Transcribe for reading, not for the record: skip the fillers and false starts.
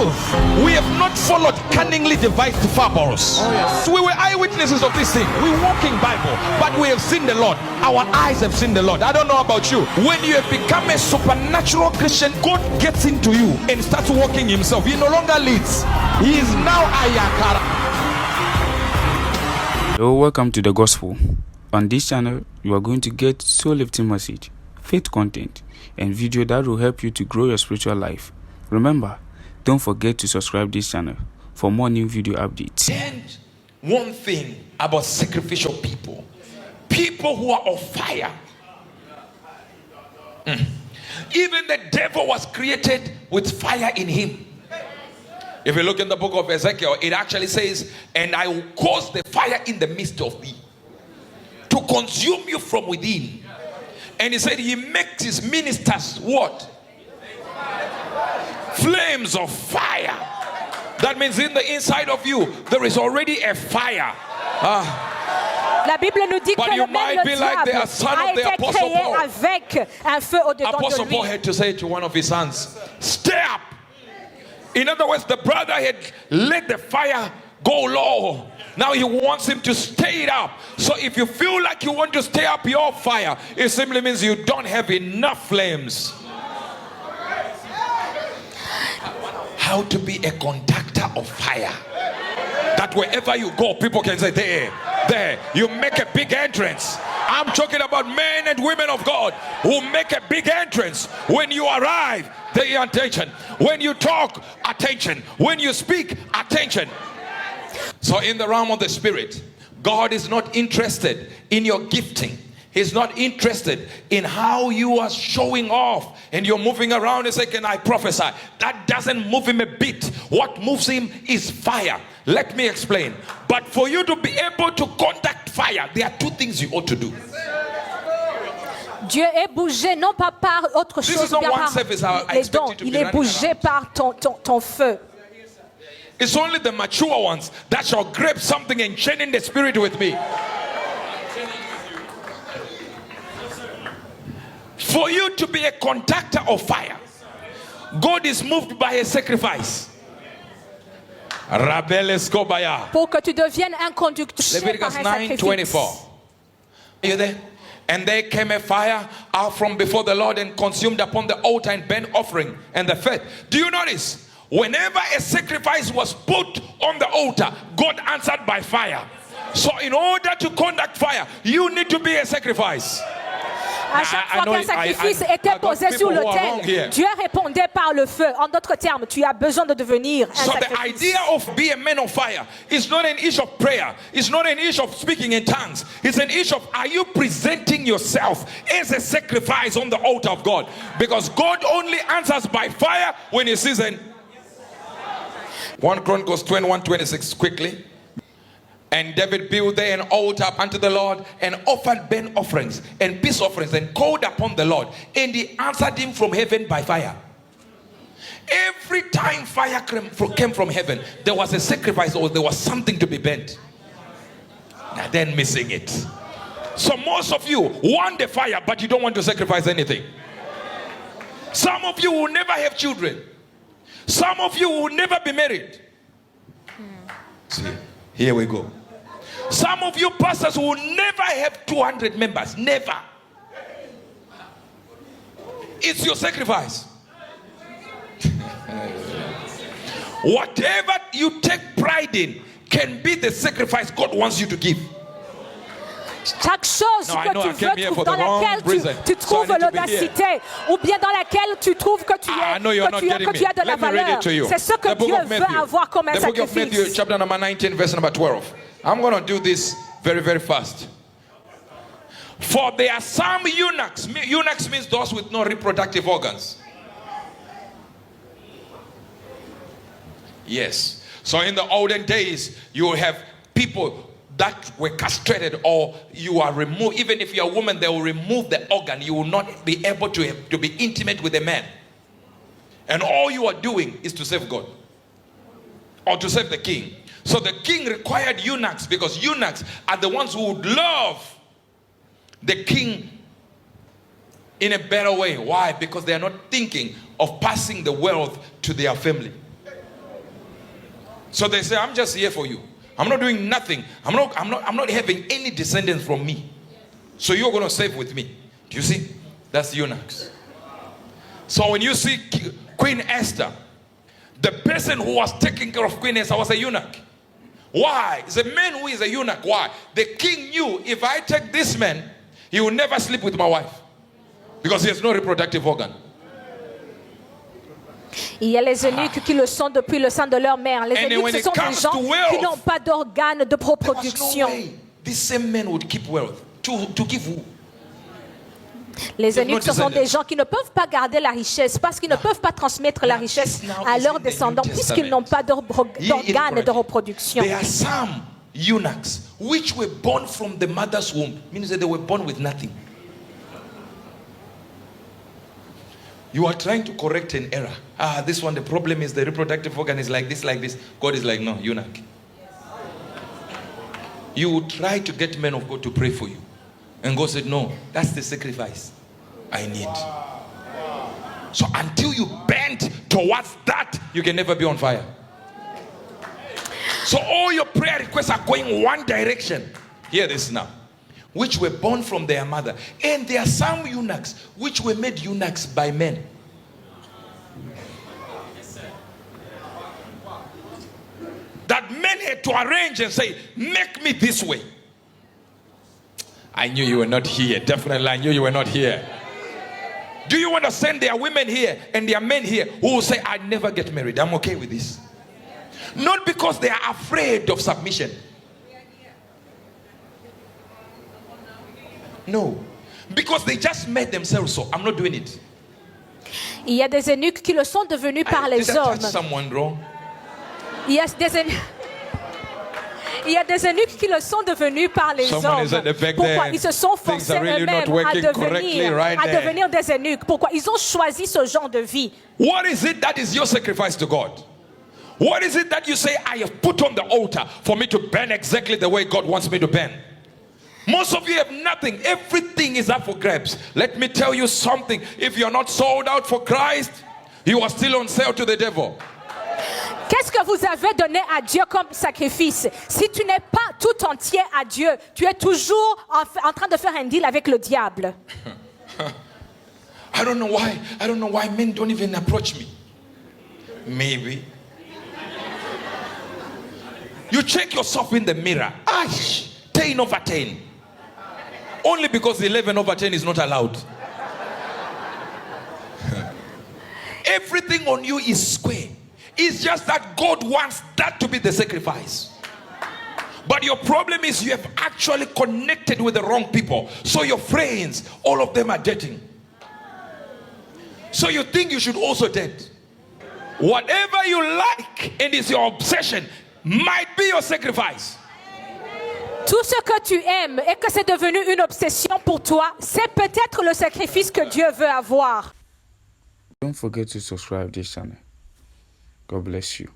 We have not followed cunningly devised fables. We were eyewitnesses of this thing. We walk in Bible, but we have seen the Lord. Our eyes have seen the Lord. I don't know about you. When you have become a supernatural Christian, God gets into you and starts walking himself. He no longer leads. He is now Ayakara. Hello, welcome to the gospel. On this channel, you are going to get soul lifting message, faith content, and video that will help you to grow your spiritual life. Remember, don't forget to subscribe this channel for more new video updates. And one thing about sacrificial people, people who are of fire. Even the devil was created with fire in him. If you look in the book of Ezekiel, it actually says, and I will cause the fire in the midst of thee to consume you from within. And he said he makes his ministers what? Flames of fire. That means in the inside of you there is already a fire. La Bible nous dit But que you le might même be like the son a of the été Apostle créé Paul. avec un feu au-dedans Apostle de Paul lui. had to say to one of his sons, stay up. In other words, the brother had let the fire go low. Now he wants him to stay it up. So if you feel like you want to stay up your fire, it simply means you don't have enough flames. How to be a conductor of fire, that wherever you go, people can say, there, you make a big entrance. I'm talking about men and women of God who make a big entrance. When you arrive, they attention. When you talk, attention. When you speak, attention. So in the realm of the spirit, God is not interested in your gifting. He's not interested in how you are showing off and you're moving around and say, can I prophesy? That doesn't move him a bit. What moves him is fire. Let me explain. But for you to be able to conduct fire, there are two things you ought to do. Dieu est bougé non pas par autre This chose, is not bien one par service I les expect dons. you to Il be est running bougé around. par ton feu. It's only the mature ones that shall grab something and chain in the spirit with me. For you to be a conductor of fire, God is moved by a sacrifice. Pour que tu deviennes un conducteur Leviticus par un 9:24. sacrifice. Are you there? And there came a fire out from before the Lord and consumed upon the altar and burnt offering and the fat. Do you notice? Whenever a sacrifice was put on the altar, God answered by fire. So in order to conduct fire, you need to be a sacrifice. À chaque fois qu'un sacrifice était posé sur l'autel, Dieu répondait par le feu. En d'autres termes, tu as besoin de devenir un So the sacrifice. idea of being a man of fire is not an issue of prayer. It's not an issue of speaking in tongues. It's an issue of, are you presenting yourself as a sacrifice on the altar of God? Because God only answers by fire when he sees an 1 Chronicles 21:26 quickly. And David built there an altar up unto the Lord and offered burnt offerings and peace offerings and called upon the Lord. And he answered him from heaven by fire. Every time fire came from heaven, there was a sacrifice or there was something to be burnt. Now then missing it. So most of you want the fire, but you don't want to sacrifice anything. Some of you will never have children. Some of you will never be married. See, here we go. Some of you pastors will never have 200 members. Never. It's your sacrifice. Whatever you take pride in can be the sacrifice God wants you to give. Chaque chose que tu veux, dans laquelle tu trouves l'audacité, ou bien dans laquelle tu trouves que tu as de la valeur, c'est ce que Dieu veut avoir comme un sacrifice. The book of Matthew, chapter number 19, verse number 12. I'm going to do this very, very fast. For there are some eunuchs. Eunuchs means those with no reproductive organs. Yes. So in the olden days, you will have people that were castrated, or you are removed. Even if you're a woman, they will remove the organ. You will not be able to be intimate with a man. And all you are doing is to save God or to save the king. So the king required eunuchs, because eunuchs are the ones who would love the king in a better way. Why? Because they are not thinking of passing the wealth to their family. So they say, I'm just here for you. I'm not doing nothing. I'm not having any descendants from me. So you're going to save with me. Do you see? That's eunuchs. So when you see Queen Esther, the person who was taking care of Queen Esther was a eunuch. Why? It's a man who is a eunuch. Why? The king knew, if I take this man, he will never sleep with my wife. Because he has no reproductive organ. Il y a les eunuques qui le sont depuis le sein de leur mère. Les eunuques, ce sont des gens qui n'ont pas d'organes de reproduction. This same man would keep wealth. To give who? Les eunuques, ce sont des gens qui ne peuvent pas garder la richesse parce qu'ils ne peuvent pas transmettre la richesse à leurs descendants puisqu'ils n'ont pas d'organes de reproduction. There are some eunuchs which were born from the mother's womb, means that they were born with nothing. You are trying to correct an error. This one, the problem is the reproductive organ is like this, like this. God is like, no, eunuch. You will try to get men of God to pray for you. And God said, no, that's the sacrifice I need. So until you bend towards that, you can never be on fire. So all your prayer requests are going one direction. Hear this now. Which were born from their mother. And there are some eunuchs which were made eunuchs by men. That men had to arrange and say, make me this way. I knew you were not here. Definitely, I knew you were not here. Do you understand there are women here and there are men here who will say, I never get married. I'm okay with this. Not because they are afraid of submission. No. Because they just made themselves so. I'm not doing it. Il y a des eunuques qui le sont devenus par les hommes. Did I touch someone wrong? Il y a des eunuques qui le sont devenus par les hommes. Pourquoi? Ils se sont forcés eux-mêmes à devenir des eunuques. Pourquoi? Ils ont choisi ce genre de vie. What is it that is your sacrifice to God? What is it that you say, I have put on the altar for me to burn exactly the way God wants me to burn? Most of you have nothing. Everything is up for grabs. Let me tell you something. If you're not sold out for Christ, you are still on sale to the devil. Qu'est-ce que vous avez donné à Dieu comme sacrifice? Si tu n'es pas tout entier à Dieu, tu es toujours en train de faire un deal avec le diable. I don't know why men don't even approach me. Maybe. You check yourself in the mirror. 10 over 10. Only because 11 over 10 is not allowed. Everything on you is square. It's just that God wants that to be the sacrifice. But your problem is you have actually connected with the wrong people. So your friends, all of them are dating. So you think you should also date. Whatever you like and is your obsession might be your sacrifice. Tout ce que tu aimes et que c'est devenu une obsession pour toi, c'est peut-être le sacrifice que Dieu veut avoir. Don't forget to subscribe to this channel. God bless you.